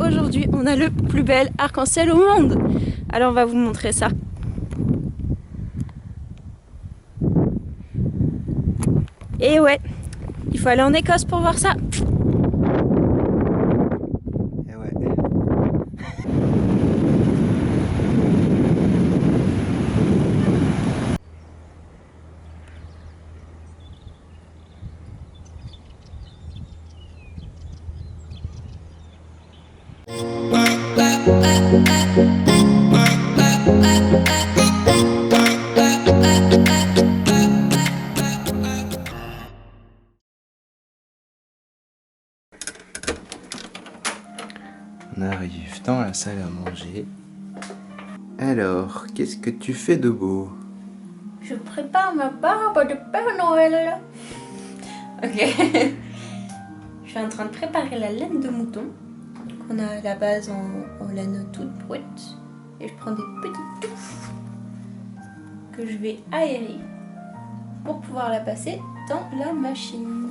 aujourd'hui on a le plus bel arc-en-ciel au monde. Alors on va vous montrer ça. Et ouais, il faut aller en Écosse pour voir ça. Et ouais. On arrive dans la salle à manger. Alors, qu'est-ce que tu fais de beau? Je prépare ma barbe de Père Noël. Ok. Je suis en train de préparer la laine de mouton qu'on a à la base en laine toute brute. Et je prends des petites touffes que je vais aérer pour pouvoir la passer dans la machine.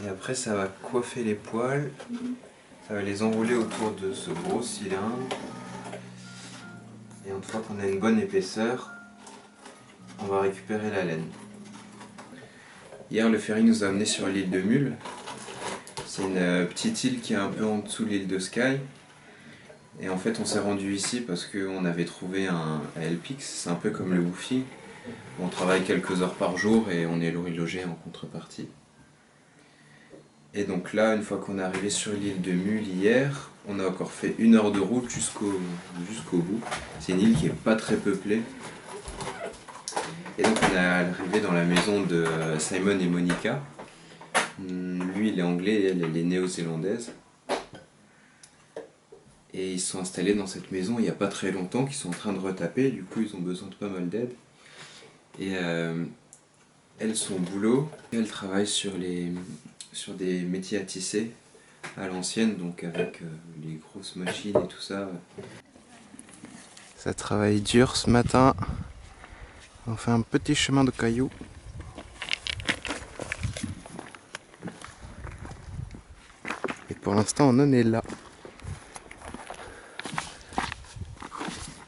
Et après, ça va coiffer les poils. Ça va les enrouler autour de ce gros cylindre. Et une fois qu'on a une bonne épaisseur, on va récupérer la laine. Hier, le ferry nous a amenés sur l'île de Mull. C'est une petite île qui est un peu en dessous de l'île de Skye. Et en fait, on s'est rendu ici parce qu'on avait trouvé un LPX. C'est un peu comme le Woofing. On travaille quelques heures par jour et on est logé en contrepartie. Et donc là, une fois qu'on est arrivé sur l'île de Mull hier, on a encore fait 1 heure de route jusqu'au bout. C'est une île qui n'est pas très peuplée. Et donc on est arrivé dans la maison de Simon et Monica. Lui il est anglais et elle est néo-zélandaise. Et ils se sont installés dans cette maison il n'y a pas très longtemps, qu'ils sont en train de retaper, du coup ils ont besoin de pas mal d'aide. Et elle, son boulot, elle travaille sur des métiers à tisser à l'ancienne, donc avec les grosses machines et tout ça. Ça travaille dur ce matin. On fait un petit chemin de cailloux. Et pour l'instant on en est là.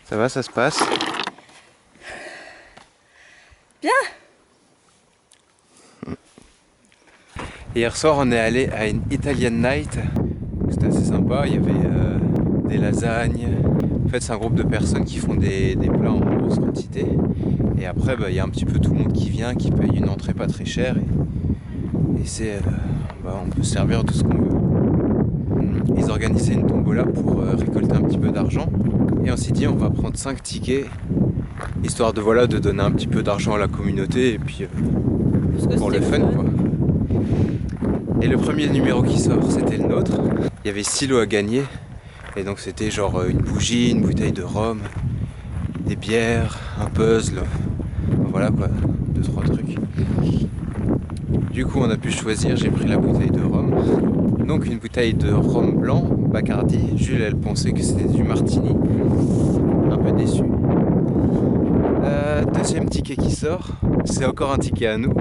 Ça va, ça se passe? Bien. Hier soir on est allé à une Italian Night. C'était assez sympa, il y avait des lasagnes. En fait c'est un groupe de personnes qui font des plats en grosse quantité. Et après il y a un petit peu tout le monde qui vient, qui paye une entrée pas très chère. Et c'est, on peut se servir de ce qu'on veut. Ils organisaient une tombola pour récolter un petit peu d'argent. Et on s'est dit on va prendre 5 tickets. Histoire de donner un petit peu d'argent à la communauté. Et puis pour le fun quoi. Et le premier numéro qui sort, c'était le nôtre. Il y avait 6 lots à gagner. Et donc c'était genre une bougie, une bouteille de rhum, des bières, un puzzle. Voilà quoi, 2-3 trucs. Du coup on a pu choisir, j'ai pris la bouteille de rhum. Donc une bouteille de rhum blanc, Bacardi. Jules elle pensait que c'était du martini. Un peu déçu. Deuxième ticket qui sort, c'est encore un ticket à nous.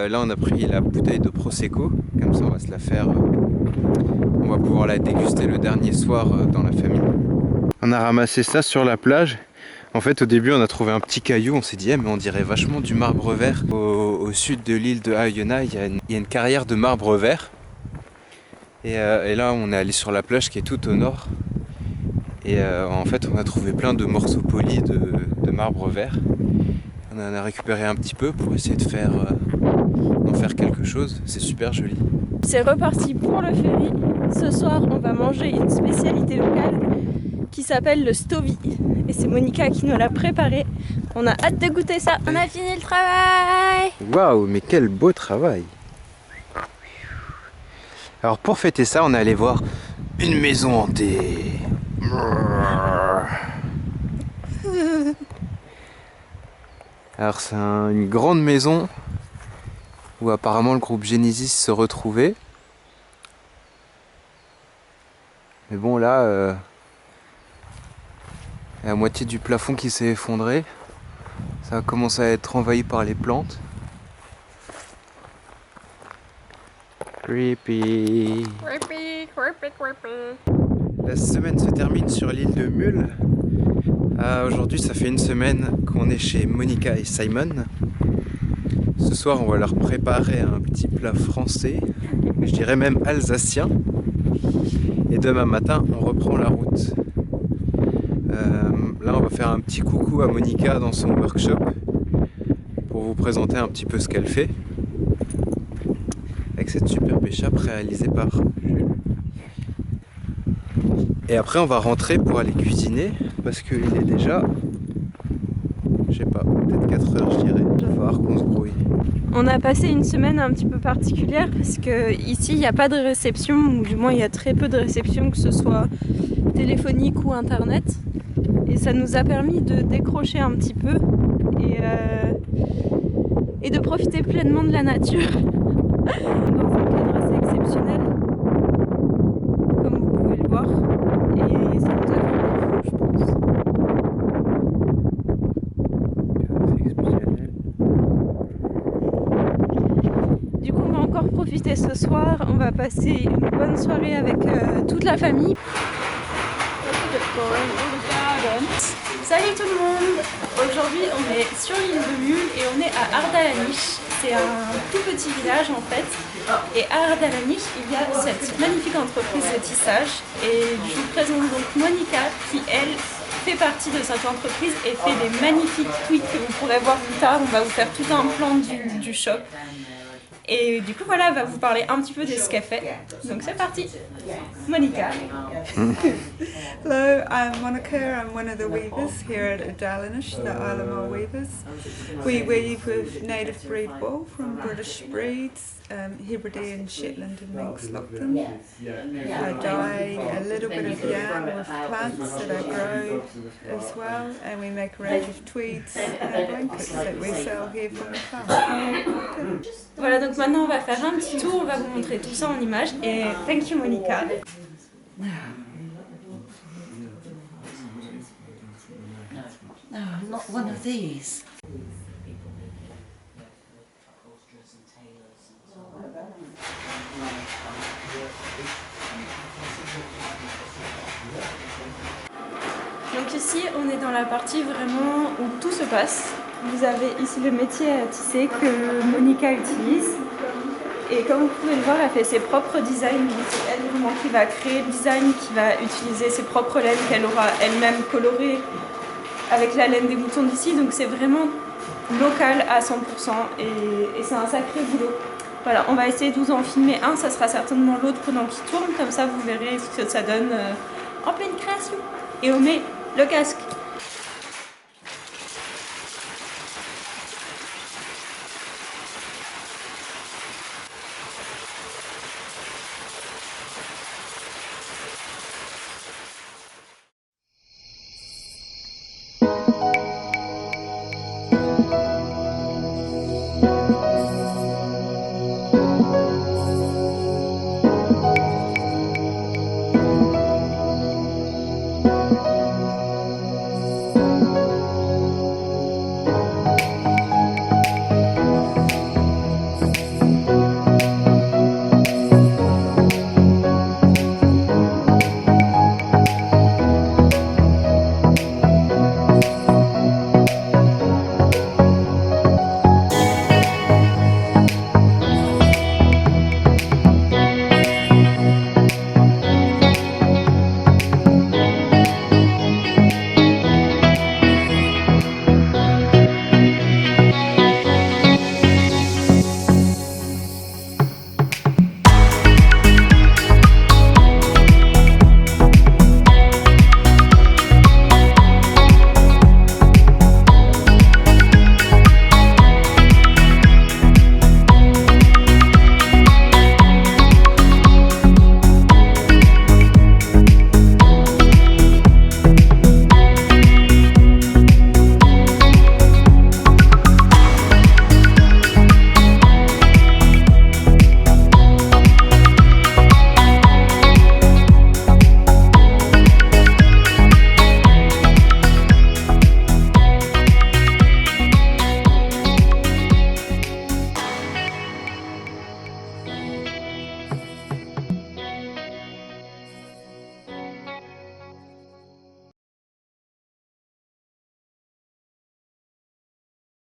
Là on a pris la bouteille de Prosecco, comme ça on va se la faire, on va pouvoir la déguster le dernier soir dans la famille. On a ramassé ça sur la plage. En fait au début on a trouvé un petit caillou, on s'est dit mais on dirait vachement du marbre vert. Au sud de l'île de Iona il y a une carrière de marbre vert. Et là on est allé sur la plage qui est tout au nord. Et en fait on a trouvé plein de morceaux polis de marbre vert. On en a récupéré un petit peu pour essayer d'en faire quelque chose. C'est super joli. C'est reparti pour le ferry. Ce soir, on va manger une spécialité locale qui s'appelle le Stovey. Et c'est Monica qui nous l'a préparé. On a hâte de goûter ça. On a fini le travail. Waouh, mais quel beau travail! Alors pour fêter ça, on est allé voir une maison hantée. Alors c'est une grande maison où apparemment le groupe Genesis se retrouvait. Mais bon là, il y a la moitié du plafond qui s'est effondré. Ça a commencé à être envahi par les plantes. Creepy. La semaine se termine sur l'île de Mull. Aujourd'hui, ça fait une semaine qu'on est chez Monica et Simon. Ce soir, on va leur préparer un petit plat français, je dirais même alsacien. Et demain matin, on reprend la route. Là, on va faire un petit coucou à Monica dans son workshop pour vous présenter un petit peu ce qu'elle fait avec cette superbe écharpe réalisée par Jules. Et après, on va rentrer pour aller cuisiner parce qu'il est déjà, je sais pas, peut-être 4 heures, je dirais. Il va falloir qu'on se grouille. On a passé une semaine un petit peu particulière parce que ici, il n'y a pas de réception, ou du moins, il y a très peu de réception, que ce soit téléphonique ou internet. Et ça nous a permis de décrocher un petit peu et de profiter pleinement de la nature dans un cadre assez exceptionnel, comme vous pouvez le voir. Et ça nous a fait un bien fou, je pense. C'est exceptionnel. Du coup, on va encore profiter ce soir. On va passer une bonne soirée avec toute la famille. Salut tout le monde! Aujourd'hui on est sur l'île de Mull et on est à Ardalanich. C'est un tout petit village en fait. Et à Ardalanich il y a cette magnifique entreprise de tissage. Et je vous présente donc Monica qui elle fait partie de cette entreprise et fait des magnifiques tweets que vous pourrez voir plus tard. On va vous faire tout un plan du shop. Et du coup voilà, elle va vous parler un petit peu de ce qu'elle fait. Donc c'est parti! Monica. Hello, I'm Monica. I'm one of the weavers here at Ardalanich, the Isle of Mull Weavers. We weave with native breed wool from British breeds, Hebridean, Shetland and Manx Lockton. I dye a little bit of yarn with plants that I grow as well, and we make a range of tweeds and blankets that we sell here from the farm. Voilà, donc maintenant on va faire un petit tour, on va vous montrer tout ça en images. Et thank you Monica. No, not one of these. Donc ici on est dans la partie vraiment où tout se passe. Vous avez ici le métier à tisser que Monica utilise. Et comme vous pouvez le voir, elle fait ses propres designs. C'est elle vraiment qui va créer le design, qui va utiliser ses propres laines qu'elle aura elle-même colorées avec la laine des moutons d'ici. Donc c'est vraiment local à 100% et c'est un sacré boulot. Voilà, on va essayer de vous en filmer un, ça sera certainement l'autre pendant qu'il tourne. Comme ça vous verrez ce que ça donne en pleine création. Et on met le casque.